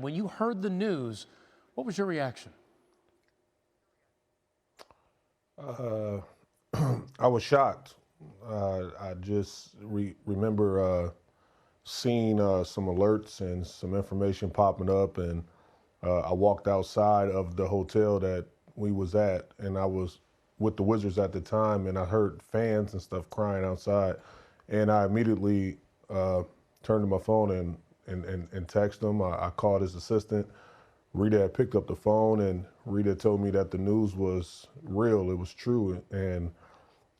When you heard the news, what was your reaction? I was shocked. I just remember seeing some alerts and some information popping up, and I walked outside of the hotel that we was at, and I was with the Wizards at the time, and I heard fans and stuff crying outside, and I immediately turned to my phone and texted him. I called his assistant. Rita had picked up the phone, and Rita told me that the news was real, it was true, and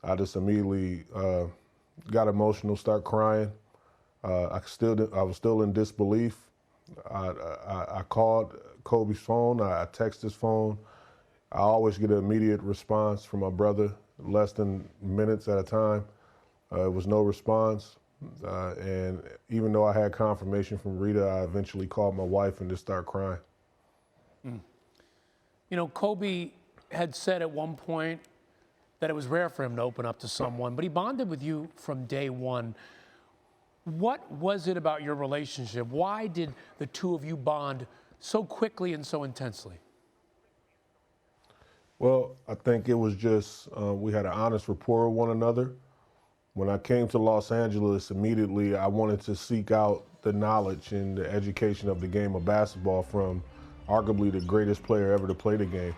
I just immediately got emotional, started crying. I was still in disbelief. I called Kobe's phone, I texted his phone. I always get an immediate response from my brother, less than minutes at a time. It was no response. And even though I had confirmation from Rita, I eventually called my wife and just started crying. You know, Kobe had said at one point that it was rare for him to open up to someone, but he bonded with you from day one. What was it about your relationship? Why did the two of you bond so quickly and so intensely? Well, I think it was just we had an honest rapport with one another. When I came to Los Angeles, immediately I wanted to seek out the knowledge and the education of the game of basketball from arguably the greatest player ever to play the game.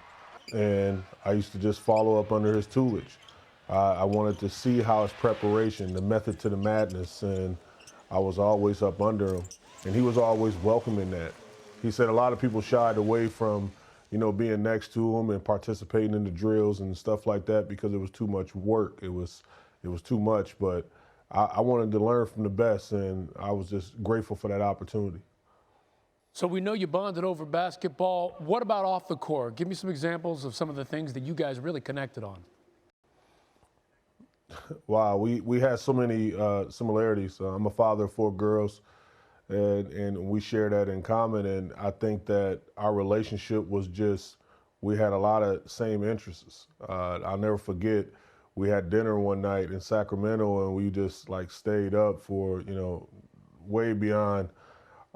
And I used to just follow up under his tutelage. I wanted to see how his preparation, the method to the madness, and I was always up under him. And he was always welcoming that. He said a lot of people shied away from, you know, being next to him and participating in the drills and stuff like that because it was too much work. It was too much, but I wanted to learn from the best, and I was just grateful for that opportunity. So we know you bonded over basketball. What about off the court? Give me some examples of some of the things that you guys really connected on. Wow, we had so many similarities. I'm a father of 4 girls, and we share that in common. And I think that our relationship was just, we had a lot of same interests. I'll never forget, we had dinner one night in Sacramento, and we just like stayed up for, you know, way beyond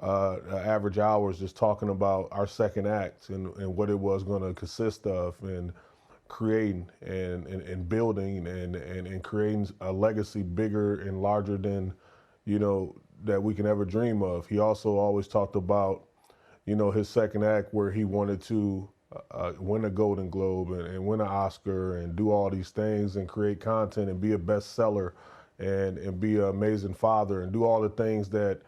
average hours, just talking about our second act and what it was going to consist of, and creating and building and creating a legacy bigger and larger than, you know, that we can ever dream of. He also always talked about, you know, his second act where he wanted to win a Golden Globe and win an Oscar and do all these things and create content and be a bestseller and be an amazing father and do all the things that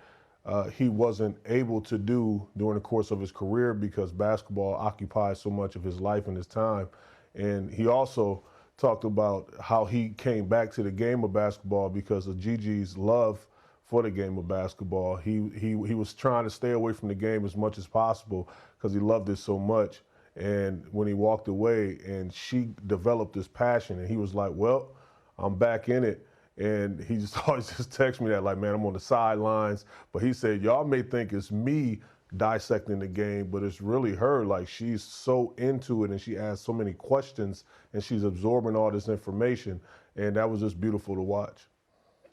he wasn't able to do during the course of his career because basketball occupied so much of his life and his time. And he also talked about how he came back to the game of basketball because of Gigi's love for the game of basketball. He was trying to stay away from the game as much as possible because he loved it so much. And when he walked away and she developed this passion, and he was like, well, I'm back in it. And he just always just texts me that, like, man, I'm on the sidelines. But he said, y'all may think it's me dissecting the game, but it's really her. Like, she's so into it and she asks so many questions and she's absorbing all this information. And that was just beautiful to watch.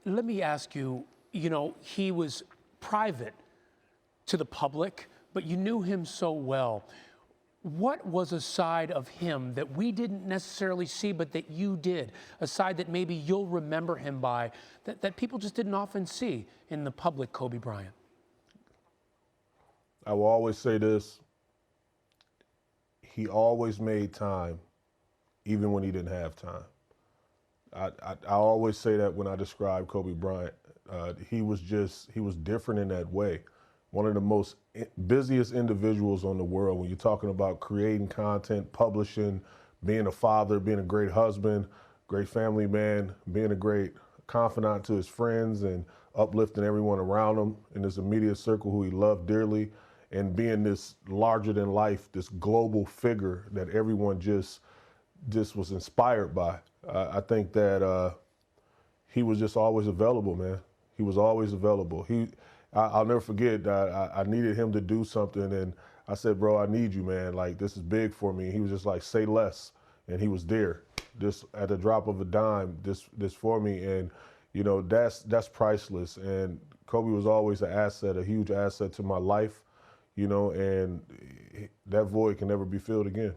Let me ask you, you know, he was private to the public, but you knew him so well. What was a side of him that we didn't necessarily see, but that you did? A side that maybe you'll remember him by, that people just didn't often see in the public Kobe Bryant? I will always say this. He always made time, even when he didn't have time. I always say that when I describe Kobe Bryant. He was different in that way. One of the most busiest individuals on the world when you're talking about creating content, publishing, being a father, being a great husband, great family man, being a great confidant to his friends and uplifting everyone around him in his immediate circle who he loved dearly, and being this larger than life, this global figure that everyone just was inspired by. I think that he was just always available, man. He was always available. I'll never forget, I needed him to do something, and I said, bro, I need you, man. Like, this is big for me. He was just like, say less. And he was there, just at the drop of a dime, this for me. And, you know, that's priceless. And Kobe was always an asset, a huge asset to my life. you know, and that void can never be filled again.